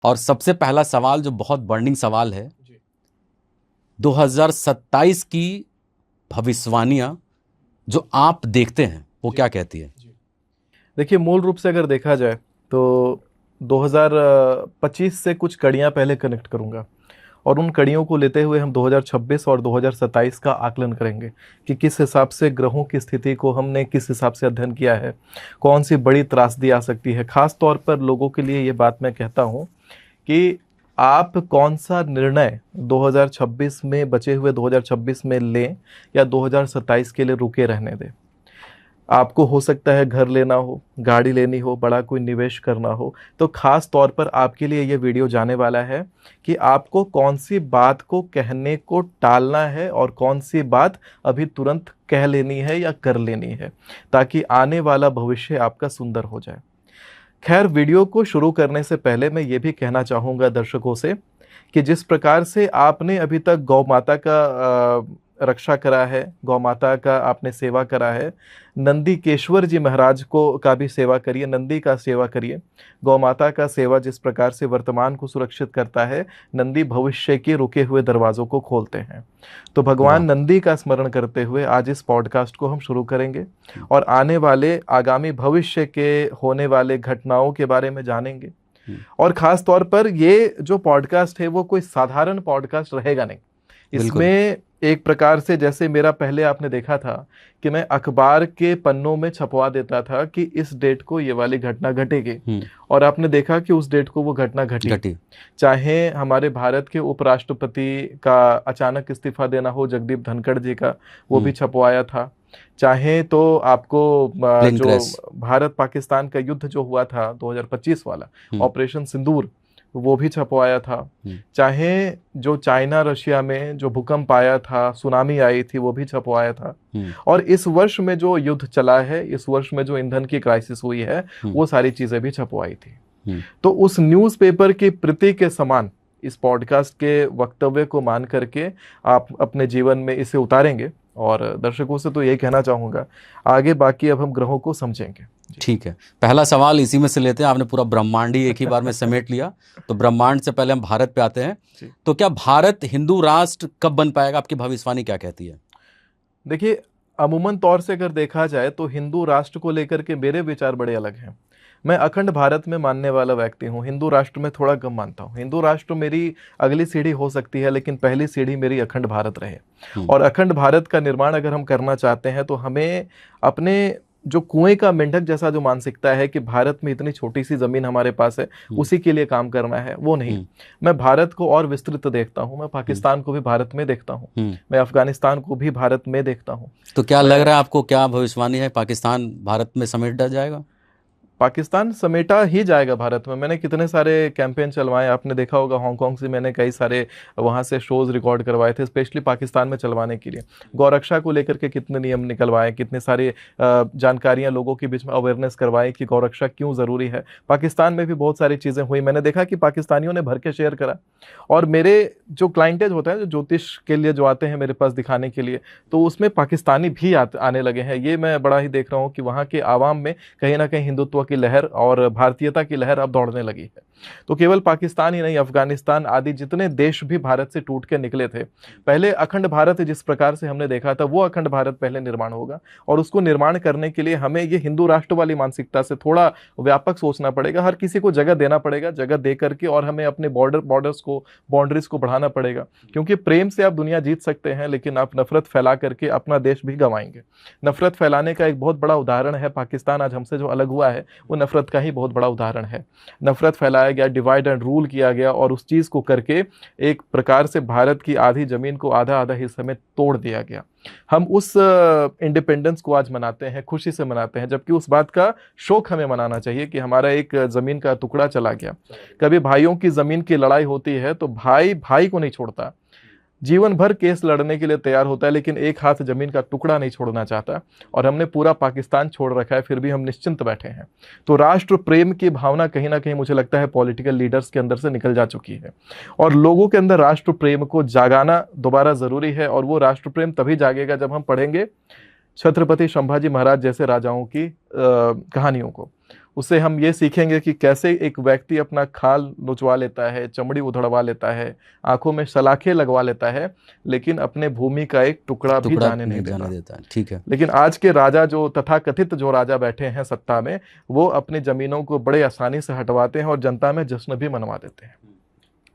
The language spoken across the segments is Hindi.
और सबसे पहला सवाल जो बहुत बर्निंग सवाल है, जी 2027 की भविष्यवाणियां जो आप देखते हैं वो जी क्या कहती है? जी। देखिए, मूल रूप से अगर देखा जाए तो 2025 से कुछ कड़ियां पहले कनेक्ट करूंगा और उन कड़ियों को लेते हुए हम 2026 और 2027 का आकलन करेंगे कि किस हिसाब से ग्रहों की स्थिति को हमने किस हिसाब से अध्ययन किया है, कौन सी बड़ी त्रासदी आ सकती है। खास तौर पर लोगों के लिए ये बात मैं कहता हूँ कि आप कौन सा निर्णय 2026 में, बचे हुए 2026 में लें या 2027 के लिए रुके रहने दें। आपको हो सकता है घर लेना हो, गाड़ी लेनी हो, बड़ा कोई निवेश करना हो, तो खास तौर पर आपके लिए ये वीडियो जाने वाला है कि आपको कौन सी बात को कहने को टालना है और कौन सी बात अभी तुरंत कह लेनी है या कर लेनी है, ताकि आने वाला भविष्य आपका सुंदर हो जाए। खैर, वीडियो को शुरू करने से पहले मैं ये भी कहना चाहूँगा दर्शकों से कि जिस प्रकार से आपने अभी तक गौ माता का रक्षा करा है, गौ माता का आपने सेवा करा है, नंदीकेश्वर जी महाराज को का भी सेवा करिए, नंदी का सेवा करिए। गौ माता का सेवा जिस प्रकार से वर्तमान को सुरक्षित करता है, नंदी भविष्य के रुके हुए दरवाजों को खोलते हैं। तो वाह। भगवान नंदी का स्मरण करते हुए आज इस पॉडकास्ट को हम शुरू करेंगे और आने वाले आगामी भविष्य के होने वाले घटनाओं के बारे में जानेंगे। और खास तौर पर ये जो पॉडकास्ट है वो कोई साधारण पॉडकास्ट रहेगा नहीं। बिल्कुल। इसमें एक प्रकार से, जैसे मेरा पहले आपने देखा था कि मैं अखबार के पन्नों में छपवा देता था कि इस डेट को ये वाली घटना घटेगी, और आपने देखा कि उस डेट को वो घटना घटी। चाहे हमारे भारत के उपराष्ट्रपति का अचानक इस्तीफा देना हो, जगदीप धनखड़ जी का, वो भी छपवाया था। चाहे तो आपको प्लेन जो क्रैश। भारत पाकिस्तान का युद्ध जो हुआ था 2025 वाला, ऑपरेशन सिंदूर, वो भी छपवाया था। चाहे जो चाइना रशिया में जो भूकंप आया था, सुनामी आई थी, वो भी छपवाया था। और इस वर्ष में जो युद्ध चला है, इस वर्ष में जो ईंधन की क्राइसिस हुई है, वो सारी चीजें भी छपवाई थी। तो उस न्यूज़पेपर की प्रति के समान इस पॉडकास्ट के वक्तव्य को मान करके आप अपने जीवन में इसे उतारेंगे। और दर्शकों से तो यही कहना चाहूंगा, आगे बाकी अब हम ग्रहों को समझेंगे। ठीक है, पहला सवाल इसी में से लेते हैं। आपने पूरा ब्रह्मांड ही एक ही बार में समेट लिया, तो ब्रह्मांड से पहले हम भारत पे आते हैं। तो क्या भारत हिंदू राष्ट्र कब बन पाएगा? आपकी भविष्यवाणी क्या कहती है? देखिए, अमूमन तौर से अगर देखा जाए तो हिंदू राष्ट्र को लेकर के मेरे विचार बड़े अलग हैं। मैं अखंड भारत में मानने वाला व्यक्ति हूँ, हिंदू राष्ट्र में थोड़ा कम मानता हूँ। हिंदू राष्ट्र मेरी अगली सीढ़ी हो सकती है, लेकिन पहली सीढ़ी मेरी अखंड भारत रहे। और अखंड भारत का निर्माण अगर हम करना चाहते हैं तो हमें अपने जो कुएं का मेंढक जैसा जो मानसिकता है कि भारत में इतनी छोटी सी जमीन हमारे पास है, उसी के लिए काम करना है, वो नहीं। मैं भारत को और विस्तृत देखता हूँ। मैं पाकिस्तान को भी भारत में देखता हूँ, मैं अफगानिस्तान को भी भारत में देखता हूँ। तो क्या लग रहा है आपको, क्या भविष्यवाणी है, पाकिस्तान भारत में समेटा जाएगा? पाकिस्तान समेटा ही जाएगा भारत में। मैंने कितने सारे कैंपेन चलवाए, आपने देखा होगा, हांगकांग से मैंने कई सारे वहाँ से शोज रिकॉर्ड करवाए थे स्पेशली पाकिस्तान में चलवाने के लिए। गौरक्षा को लेकर के कितने नियम निकलवाए, कितने सारी जानकारियाँ लोगों के बीच में अवेयरनेस करवाई कि गौरक्षा क्यों ज़रूरी है। पाकिस्तान में भी बहुत सारी चीज़ें हुई। मैंने देखा कि पाकिस्तानियों ने भर के शेयर करा। और मेरे जो क्लाइंटेज होता है, जो ज्योतिष के लिए जो आते हैं मेरे पास दिखाने के लिए, तो उसमें पाकिस्तानी भी आने लगे हैं। ये मैं बड़ा ही देख रहा हूँ कि वहाँ के आवाम में कहीं ना कहीं हिंदुत्व की लहर और भारतीयता की लहर अब दौड़ने लगी है। तो केवल पाकिस्तान ही नहीं, अफगानिस्तान आदि जितने देश भी भारत से टूट के निकले थे, पहले अखंड भारत जिस प्रकार से हमने देखा था, वो अखंड भारत पहले निर्माण होगा। और उसको निर्माण करने के लिए हमें ये हिंदू राष्ट्र वाली मानसिकता से थोड़ा व्यापक सोचना पड़ेगा। हर किसी को जगह देना पड़ेगा, जगह दे करके, और हमें अपने बाउंड्रीज को बढ़ाना पड़ेगा। क्योंकि प्रेम से आप दुनिया जीत सकते हैं, लेकिन आप नफरत फैला करके अपना देश भी गंवाएंगे। नफरत फैलाने का एक बहुत बड़ा उदाहरण है पाकिस्तान। आज हमसे जो अलग हुआ है वो नफरत का ही बहुत बड़ा उदाहरण है। नफरत फैलाया गया, डिवाइड एंड रूल किया गया, और उस चीज को करके एक प्रकार से भारत की आधी जमीन को आधा आधा हिस्से में तोड़ दिया गया। हम उस इंडिपेंडेंस को आज मनाते हैं, खुशी से मनाते हैं, जबकि उस बात का शोक हमें मनाना चाहिए कि हमारा एक जमीन का टुकड़ा चला गया। कभी भाइयों की जमीन की लड़ाई होती है तो भाई भाई को नहीं छोड़ता, जीवन भर केस लड़ने के लिए तैयार होता है, लेकिन एक हाथ जमीन का टुकड़ा नहीं छोड़ना चाहता। और हमने पूरा पाकिस्तान छोड़ रखा है, फिर भी हम निश्चिंत बैठे हैं। तो राष्ट्र प्रेम की भावना कहीं ना कहीं मुझे लगता है पॉलिटिकल लीडर्स के अंदर से निकल जा चुकी है, और लोगों के अंदर राष्ट्र प्रेम को जागाना दोबारा जरूरी है। और वो राष्ट्र प्रेम तभी जागेगा जब हम पढ़ेंगे छत्रपति संभाजी महाराज जैसे राजाओं की कहानियों को। उससे हम ये सीखेंगे कि कैसे एक व्यक्ति अपना खाल नोचवा लेता है, चमड़ी उधड़वा लेता है, आंखों में सलाखें लगवा लेता है, लेकिन अपने भूमि का एक टुकड़ा भी जाने नहीं देता। ठीक है। लेकिन आज के राजा जो तथाकथित जो राजा बैठे हैं सत्ता में, वो अपनी जमीनों को बड़े आसानी से हटवाते हैं और जनता में जश्न भी मनवा देते हैं।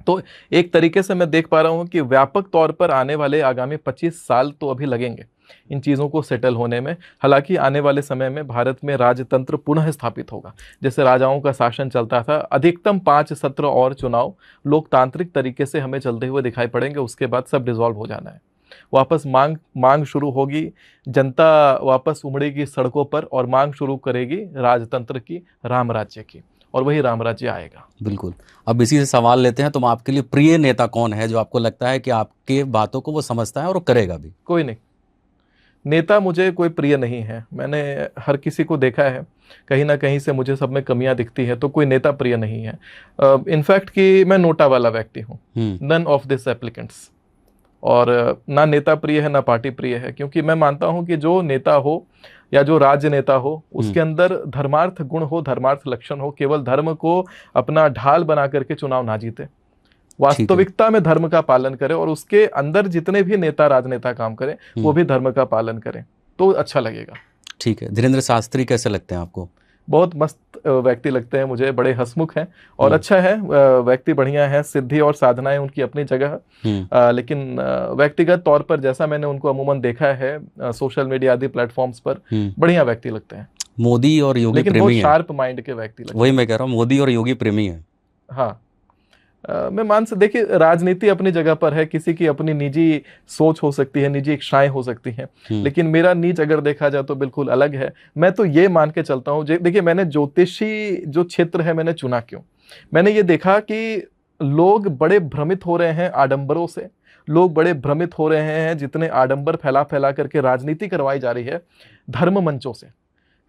तो एक तरीके से मैं देख पा रहा हूं कि व्यापक तौर पर आने वाले आगामी 25 साल तो अभी लगेंगे इन चीज़ों को सेटल होने में। हालांकि आने वाले समय में भारत में राजतंत्र पुनः स्थापित होगा। जैसे राजाओं का शासन चलता था, अधिकतम 5 सत्र और चुनाव लोकतांत्रिक तरीके से हमें चलते हुए दिखाई पड़ेंगे। उसके बाद सब डिसॉल्व हो जाना है, वापस मांग शुरू होगी, जनता वापस उमड़ेगी सड़कों पर और मांग शुरू करेगी राजतंत्र की, राम राज्य की, और वही राम राज्य आएगा। बिल्कुल। अब इसी से सवाल लेते हैं, तो आपके लिए प्रिय नेता कौन है जो आपको लगता है कि आपके बातों को वो समझता है और वो करेगा भी? कोई नहीं, नेता मुझे कोई प्रिय नहीं है। मैंने हर किसी को देखा है, कहीं ना कहीं से मुझे सब में कमियां दिखती है, तो कोई नेता प्रिय नहीं है। इनफैक्ट कि मैं नोटा वाला व्यक्ति हूँ, नन ऑफ दिस एप्लीकेंट्स। और ना नेता प्रिय है ना पार्टी प्रिय है, क्योंकि मैं मानता हूं कि जो नेता हो या जो राजनेता हो उसके अंदर धर्मार्थ गुण हो, धर्मार्थ लक्षण हो। केवल धर्म को अपना ढाल बना करके चुनाव ना जीते, वास्तविकता में धर्म का पालन करे, और उसके अंदर जितने भी नेता राजनेता काम करें वो भी धर्म का पालन करें, तो अच्छा लगेगा। ठीक है। धीरेन्द्र शास्त्री कैसे लगते हैं आपको? बहुत मस्त व्यक्ति लगते हैं मुझे, बड़े हंसमुख हैं और अच्छा है, व्यक्ति बढ़िया है, सिद्धि और साधनाएं उनकी अपनी जगह। लेकिन व्यक्तिगत तौर पर जैसा मैंने उनको अमूमन देखा है सोशल मीडिया आदि प्लेटफॉर्म्स पर, बढ़िया व्यक्ति लगते हैं। मोदी और योगी लेकिन प्रेमी बहुत शार्प माइंड के व्यक्ति लगते हैं। वही मैं कह रहा हूँ, मोदी और योगी प्रेमी है। हाँ, मैं मान से देखिए, राजनीति अपनी जगह पर है, किसी की अपनी निजी सोच हो सकती है, निजी इच्छाएं हो सकती हैं, लेकिन मेरा नीच अगर देखा जाए तो बिल्कुल अलग है। मैं तो ये मान के चलता हूँ, देखिए मैंने ज्योतिषी जो क्षेत्र है मैंने चुना क्यों, मैंने ये देखा कि लोग बड़े भ्रमित हो रहे हैं आडंबरों से, लोग बड़े भ्रमित हो रहे हैं जितने आडंबर फैला फैला करके राजनीति करवाई जा रही है धर्म मंचों से।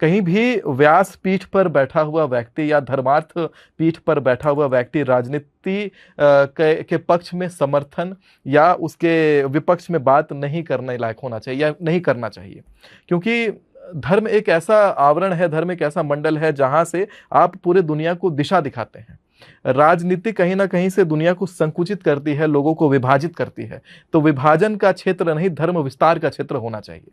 कहीं भी व्यास पीठ पर बैठा हुआ व्यक्ति या धर्मार्थ पीठ पर बैठा हुआ व्यक्ति राजनीति के पक्ष में समर्थन या उसके विपक्ष में बात नहीं करने लायक होना चाहिए या नहीं करना चाहिए, क्योंकि धर्म एक ऐसा आवरण है, धर्म एक ऐसा मंडल है जहां से आप पूरे दुनिया को दिशा दिखाते हैं। राजनीति कहीं ना कहीं से दुनिया को संकुचित करती है, लोगों को विभाजित करती है, तो विभाजन का क्षेत्र नहीं, धर्म विस्तार का क्षेत्र होना चाहिए।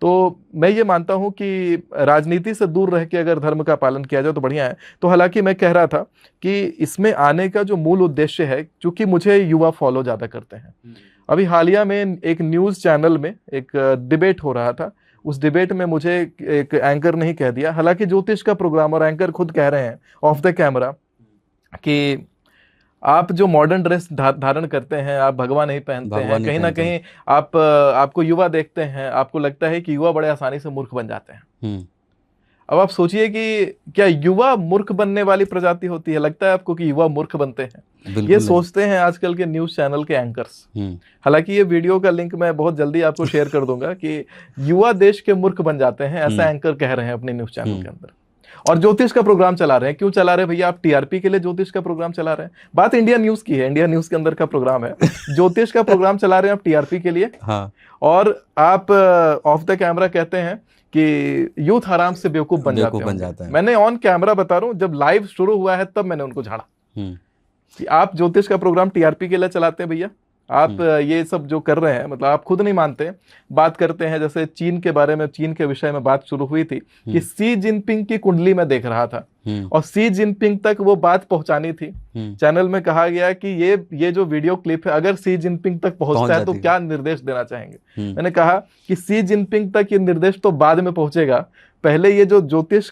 तो मैं ये मानता हूं कि राजनीति से दूर रह के अगर धर्म का पालन किया जाए तो बढ़िया है। तो हालांकि मैं कह रहा था कि इसमें आने का जो मूल उद्देश्य है, क्योंकि मुझे युवा फॉलो ज़्यादा करते हैं, अभी हालिया में एक न्यूज़ चैनल में एक डिबेट हो रहा था, उस डिबेट में मुझे एक एंकर ने ही कह दिया, हालांकि ज्योतिष का प्रोग्राम, और एंकर खुद कह रहे हैं ऑफ द कैमरा कि आप जो मॉडर्न ड्रेस धारण करते हैं, आप भगवा नहीं पहनते हैं, कहीं ना कहीं आपको युवा देखते हैं, आपको लगता है कि युवा बड़े आसानी से मूर्ख बन जाते हैं। अब आप सोचिए कि क्या युवा मूर्ख बनने वाली प्रजाति होती है? लगता है आपको कि युवा मूर्ख बनते हैं? ये सोचते हैं आजकल के न्यूज चैनल के एंकर्स। हालांकि ये वीडियो का लिंक मैं बहुत जल्दी आपको शेयर कर दूंगा कि युवा देश के मूर्ख बन जाते हैं, ऐसा एंकर कह रहे हैं अपने न्यूज चैनल के अंदर। और ज्योतिष का प्रोग्राम चला रहे हैं। क्यों चला रहे हैं भैया? आप टीआरपी के लिए ज्योतिष का प्रोग्राम चला रहे हैं? बात इंडिया न्यूज की है, इंडिया न्यूज के अंदर का प्रोग्राम है, ज्योतिष का प्रोग्राम चला रहे हैं आप टीआरपी के लिए। हाँ। और आप ऑफ द कैमरा कहते हैं कि यूथ आराम से बेवकूफ बन जाता है। मैंने ऑन कैमरा बता रहा हूं, जब लाइव शुरू हुआ है तब मैंने उनको झाड़ा कि आप ज्योतिष का प्रोग्राम टीआरपी के लिए चलाते हैं भैया, आप ये सब जो कर रहे हैं, मतलब आप खुद नहीं मानते। बात करते हैं जैसे चीन के बारे में, चीन के विषय में बात शुरू हुई थी कि सी जिनपिंग की कुंडली में देख रहा था और सी जिनपिंग तक वो बात पहुंचानी थी। चैनल में कहा गया कि ये जो वीडियो क्लिप है अगर सी जिनपिंग तक पहुंचता है तो क्या निर्देश देना चाहेंगे। मैंने कहा कि सी जिनपिंग तक ये निर्देश तो बाद में पहुंचेगा, पहले ये जो ज्योतिष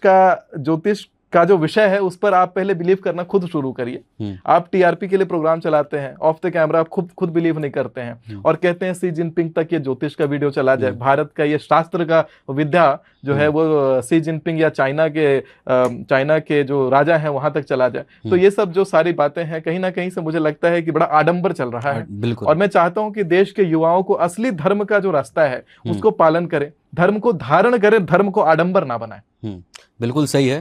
का जो विषय है उस पर आप पहले बिलीव करना खुद शुरू करिए। आप टीआरपी के लिए प्रोग्राम चलाते हैं, ऑफ द कैमरा आप खुद बिलीव नहीं करते हैं और कहते हैं सी जिनपिंग तक ये ज्योतिष का वीडियो चला जाए, भारत का ये शास्त्र का विद्या जो है वो सी जिनपिंग या चाइना के जो राजा हैं वहां तक चला जाए। तो ये सब जो सारी बातें हैं कहीं ना कहीं से मुझे लगता है कि बड़ा आडंबर चल रहा है। और मैं चाहता हूं कि देश के युवाओं को असली धर्म का जो रास्ता है उसको पालन करें, धर्म को धारण करें, धर्म को आडंबर ना बनाए। बिल्कुल सही है।